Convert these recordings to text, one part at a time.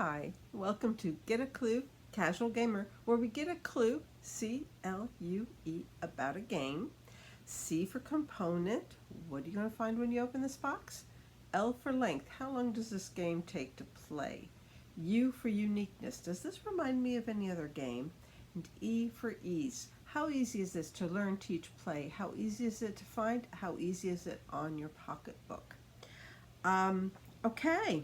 Hi, welcome to Get a Clue, Casual Gamer, where we get a clue, C-L-U-E, about a game. C for component, what are you going to find when you open this box? L for length, how long does this game take to play? U for uniqueness, does this remind me of any other game? And E for ease, how easy is this to learn, teach, play? How easy is it to find? How easy is it on your pocketbook? Okay.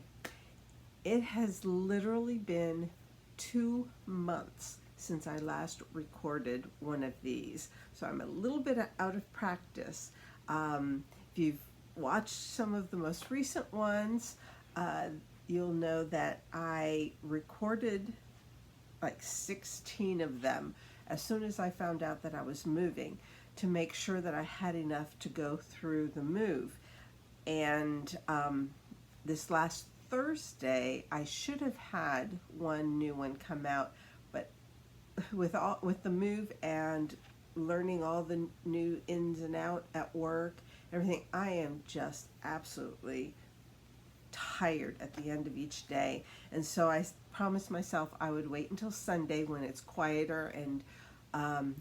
It has literally been 2 months since I last recorded one of these, so I'm a little bit out of practice. If you've watched some of the most recent ones, you'll know that I recorded like 16 of them as soon as I found out that I was moving, to make sure that I had enough to go through the move. And this last Thursday, I should have had one new one come out, but with the move and learning all the new ins and out at work, everything, I am just absolutely tired at the end of each day. And so I promised myself I would wait until Sunday when it's quieter and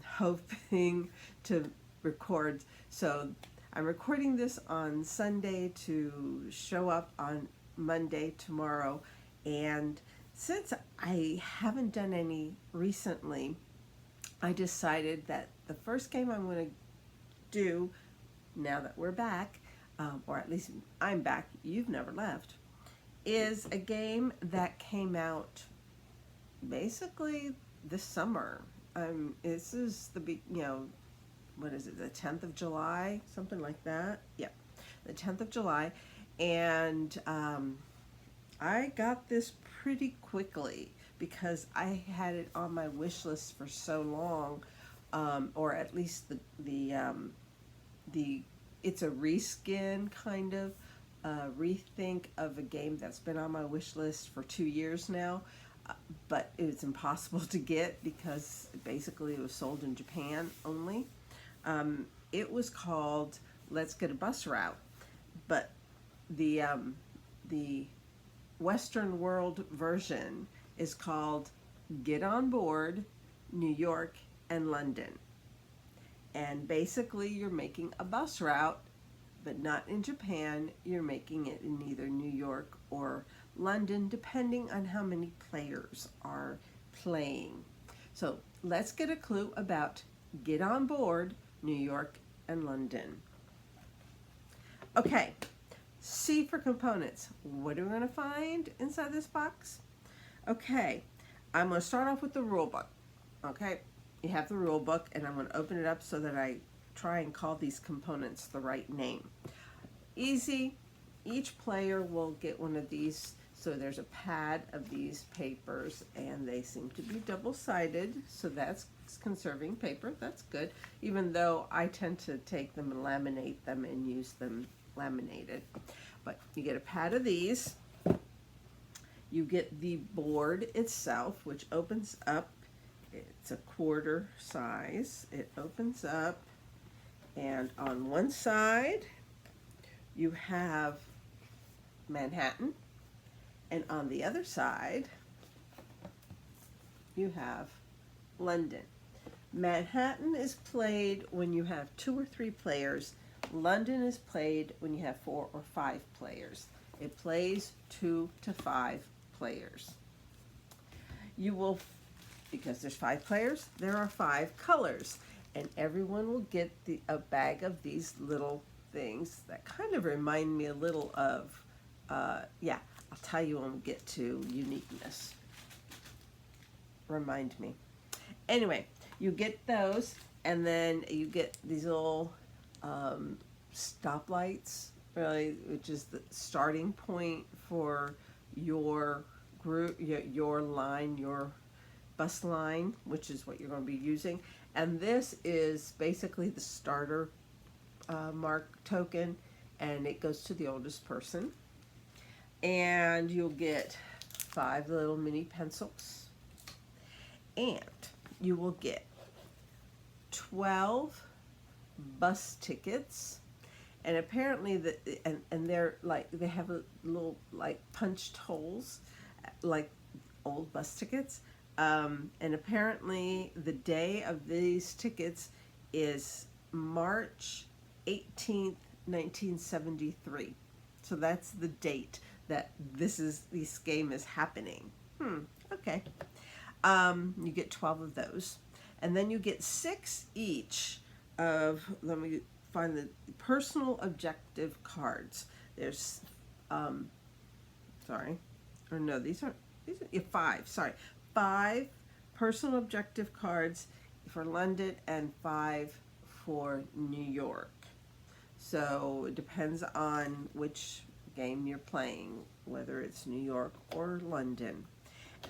hoping to record. So I'm recording this on Sunday to show up on Monday tomorrow, and since I haven't done any recently, I decided that the first game I'm going to do, now that we're back, or at least I'm back, you've never left, is a game that came out basically this summer. This is what is it, the 10th of July, something like that? Yep, the 10th of July. And I got this pretty quickly because I had it on my wish list for so long, or at least the it's a reskin kind of rethink of a game that's been on my wish list for 2 years now, but it's impossible to get because basically it was sold in Japan only. It was called Let's Get a Bus Route, but the Western world version is called Get on Board, New York and London. And basically you're making a bus route, but not in Japan. You're making it in either New York or London, depending on how many players are playing. So let's get a clue about Get on Board, New York and London. Okay. C for components. What are we going to find inside this box? Okay, I'm going to start off with the rule book. Okay, you have the rule book, and I'm going to open it up so that I try and call these components the right name. Easy. Each player will get one of these. So there's a pad of these papers, and they seem to be double-sided, so that's conserving paper. That's good, even though I tend to take them and laminate them and use them laminated. But you get a pad of these. You get the board itself, which opens up. It's a quarter size. It opens up, and on one side you have Manhattan, and on the other side you have London. Manhattan is played when you have 2 or 3 players. London is played when you have 4 or 5 players. It plays 2 to 5 players. You will, because there's 5 players, there are 5 colors, and everyone will get a bag of these little things that kind of remind me a little of, yeah, I'll tell you when we get to uniqueness. Remind me. Anyway, you get those, and then you get these little stoplights, really, which is the starting point for your group, your line, your bus line, which is what you're going to be using. And this is basically the starter mark token, and it goes to the oldest person. And you'll get 5 little mini pencils, and you will get 12 bus tickets, and apparently and they're like, they have a little like punched holes, like old bus tickets. And apparently the day of these tickets is March 18th, 1973. So that's the date that this game is happening. Okay. You get 12 of those. And then you get 6 each of, let me find the personal objective cards. There's, sorry, or no, these are 5, sorry. 5 personal objective cards for London and 5 for New York. So it depends on which game you're playing, whether it's New York or London.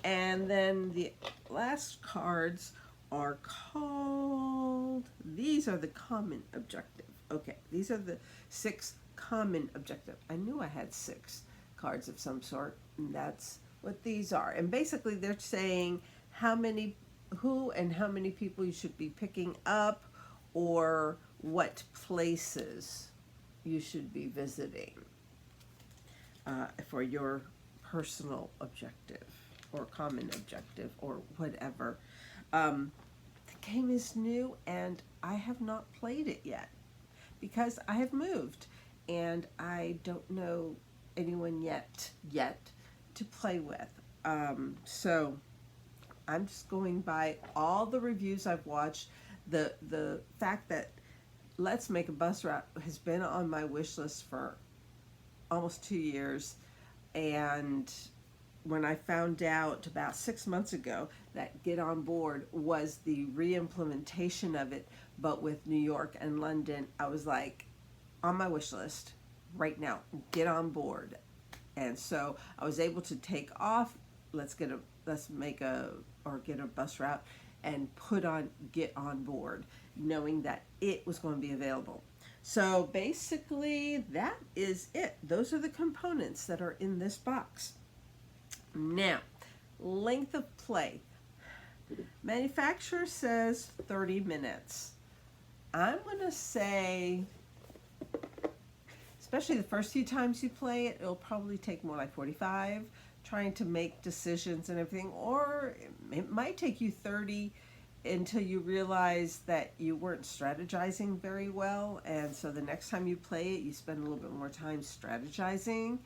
And then the last cards are called, these are the common objective. Okay, these are the 6 common objective. I knew I had 6 cards of some sort, and that's what these are. And basically they're saying who and how many people you should be picking up, or what places you should be visiting for your personal objective or common objective or whatever. The game is new and I have not played it yet because I have moved and I don't know anyone yet to play with. So I'm just going by all the reviews I've watched. The fact that Let's Make a Bus Route has been on my wish list for almost 2 years, and when I found out about 6 months ago that Get On Board was the re-implementation of it, but with New York and London, I was like, on my wish list right now, Get On Board. And so I was able to take off get a bus route and put on Get On Board, knowing that it was going to be available. So basically that is it. Those are the components that are in this box. Now, length of play. Manufacturer says 30 minutes. I'm going to say, especially the first few times you play it, it'll probably take more like 45, trying to make decisions and everything, or it might take you 30 until you realize that you weren't strategizing very well, and so the next time you play it, you spend a little bit more time strategizing.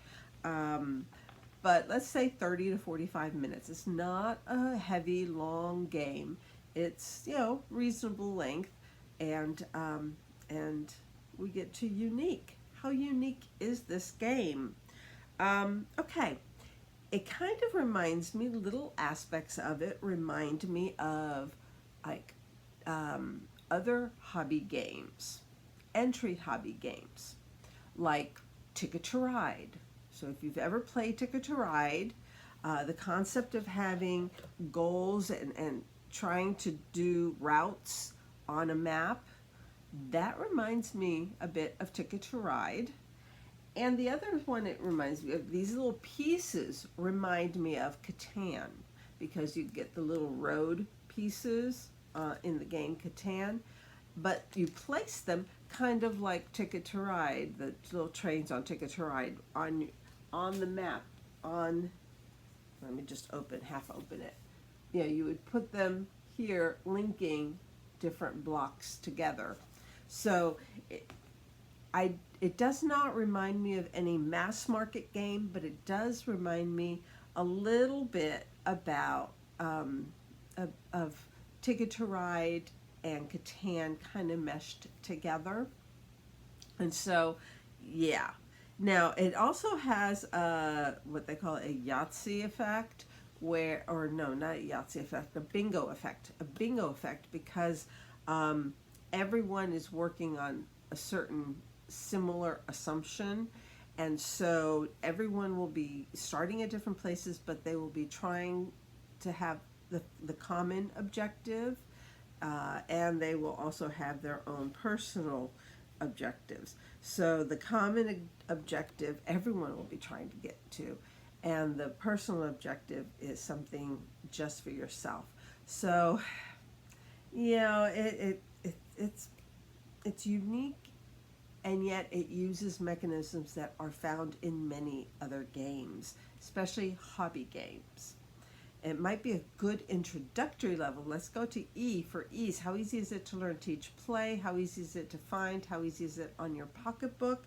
But let's say 30 to 45 minutes. It's not a heavy, long game. It's, reasonable length, and we get to unique. How unique is this game? Okay. It kind of reminds me, little aspects of it remind me of like other hobby games, entry hobby games, like Ticket to Ride. So if you've ever played Ticket to Ride, the concept of having goals and trying to do routes on a map, that reminds me a bit of Ticket to Ride. And the other one it reminds me of, these little pieces remind me of Catan, because you get the little road pieces in the game Catan, but you place them kind of like Ticket to Ride, the little trains on Ticket to Ride on the map. Let me just half open it. You would put them here, linking different blocks together. So it does not remind me of any mass market game, but it does remind me a little bit about of Ticket to Ride and Catan kind of meshed together. And so, yeah. Now, it also has what they call a Yahtzee effect, not a Yahtzee effect, a bingo effect, because everyone is working on a certain similar assumption, and so everyone will be starting at different places, but they will be trying to have the common objective, and they will also have their own personal objectives. So the common objective everyone will be trying to get to, and the personal objective is something just for yourself. So it's unique, and yet it uses mechanisms that are found in many other games, especially hobby games. It might be a good introductory level. Let's go to E for ease. How easy is it to learn, teach, play? How easy is it to find? How easy is it on your pocketbook?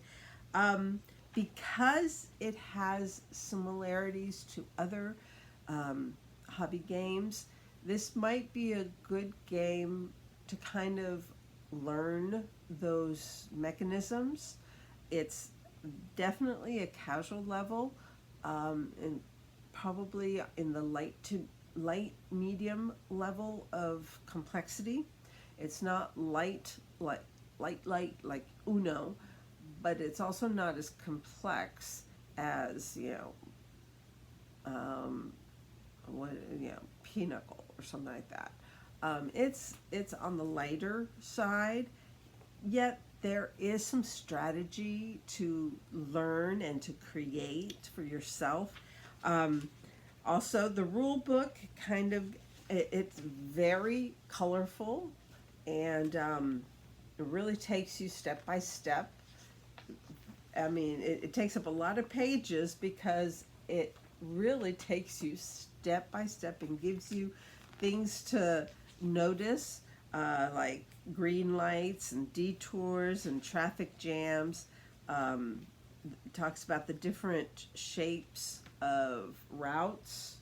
Because it has similarities to other hobby games, this might be a good game to kind of learn those mechanisms. It's definitely a casual level, and probably in the light medium level of complexity. It's not light like Uno, but it's also not as complex as what Pinochle or something like that. It's on the lighter side, yet there is some strategy to learn and to create for yourself. Also, the rule book it's very colorful, and it really takes you step by step. I mean, it takes up a lot of pages because it really takes you step by step and gives you things to notice, like green lights and detours and traffic jams. It talks about the different shapes of routes,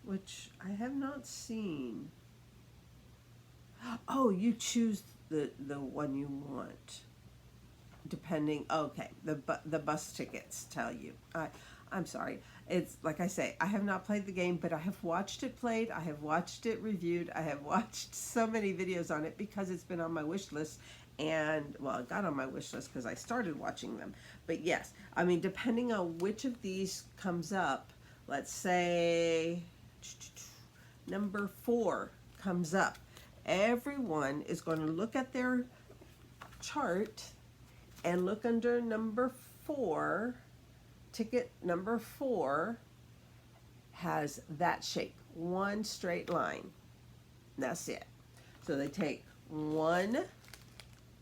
which I have not seen. Oh, you choose the one you want, depending. Okay, the bus tickets tell you. I'm sorry. It's like I say, I have not played the game, but I have watched it played. I have watched it reviewed. I have watched so many videos on it because it's been on my wish list. And, well, it got on my wish list because I started watching them. But yes, I mean, depending on which of these comes up, let's say number 4 comes up. Everyone is going to look at their chart and look under number 4. Ticket number 4 has that shape, one straight line. That's it. So they take one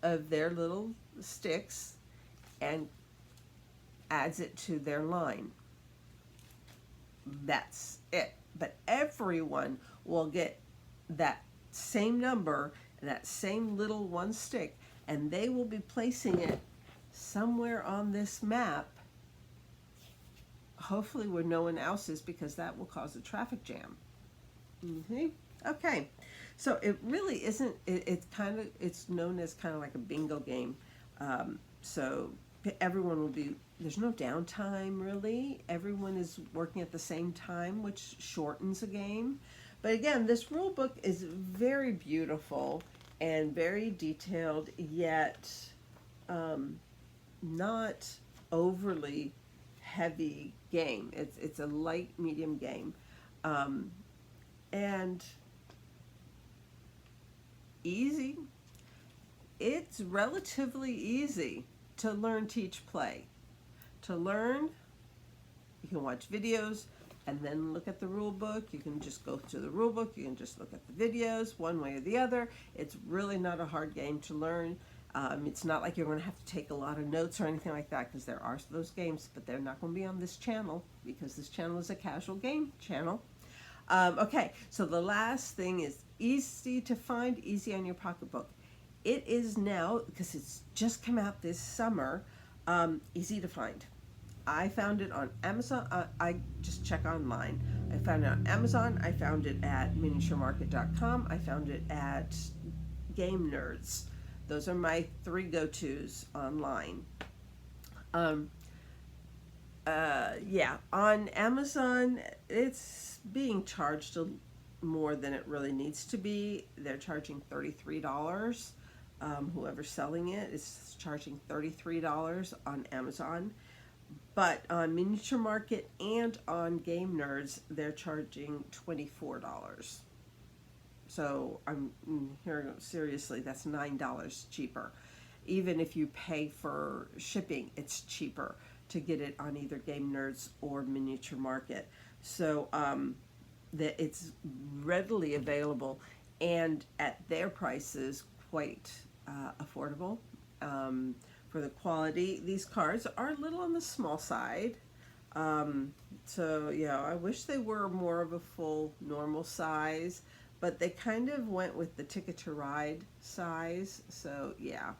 of their little sticks and adds it to their line. That's it. But everyone will get that same number and that same little one stick, and they will be placing it somewhere on this map, hopefully where no one else is, because that will cause a traffic jam. Okay, so it really isn't. It's known as kind of like a bingo game. So everyone will be. There's no downtime really. Everyone is working at the same time, which shortens a game. But again, this rule book is very beautiful and very detailed, yet not overly heavy game. It's a light medium game, and easy. It's relatively easy to learn, teach, play. To learn, you can watch videos and then look at the rule book. You can just go to the rule book. You can just look at the videos, one way or the other. It's really not a hard game to learn. It's not like you're going to have to take a lot of notes or anything like that, because there are those games, but they're not going to be on this channel because this channel is a casual game channel. Okay, so the last thing is easy to find, easy on your pocketbook. It is now, because it's just come out this summer, easy to find. I found it on Amazon. I just check online. I found it on Amazon. I found it at miniaturemarket.com. I found it at Game Nerds. Those are my 3 go-tos online. Yeah, on Amazon, it's being charged more than it really needs to be. They're charging $33. Whoever's selling it is charging $33 on Amazon. But on Miniature Market and on Game Nerds, they're charging $24. So I'm here, seriously, that's $9 cheaper. Even if you pay for shipping, it's cheaper to get it on either Game Nerds or Miniature Market. So that it's readily available, and at their prices, quite affordable. For the quality, these cards are a little on the small side. So yeah, I wish they were more of a full normal size, but they kind of went with the Ticket to Ride size. So yeah,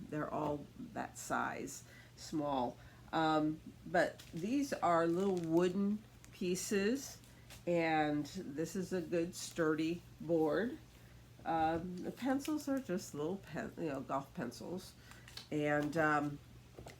they're all that size, small. But these are little wooden pieces, and this is a good sturdy board. The pencils are just little golf pencils, and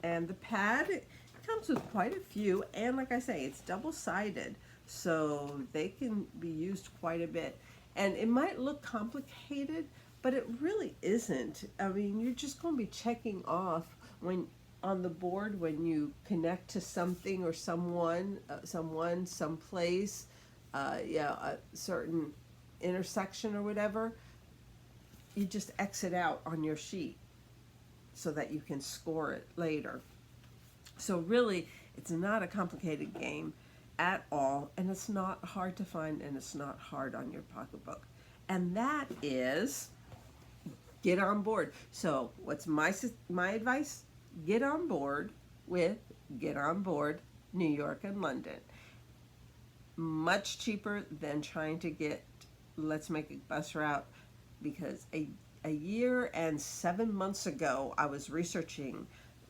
and the pad comes with quite a few, and like I say, it's double-sided, so they can be used quite a bit. And it might look complicated, but it really isn't. I mean, you're just going to be checking off when on the board when you connect to something or someone, someplace, yeah, a certain intersection or whatever. You just exit out on your sheet so that you can score it later. So really, it's not a complicated game at all, and it's not hard to find, and it's not hard on your pocketbook. And that is get on board. So what's my advice? Get on board with Get On Board New York and London. Much cheaper than trying to get Let's Make a Bus Route, because a year and 7 months ago I was researching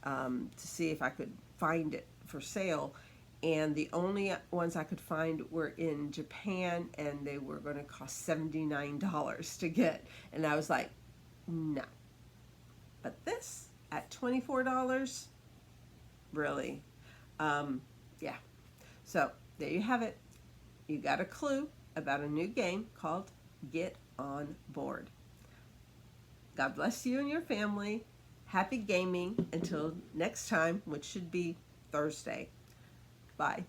to see if I could find it for sale, and the only ones I could find were in Japan, and they were going to cost $79 to get, and I was like, no. But this at $24, really, yeah. So there you have it. You got a clue about a new game called Get On Board. God bless you and your family. Happy gaming until next time, which should be Thursday. Bye.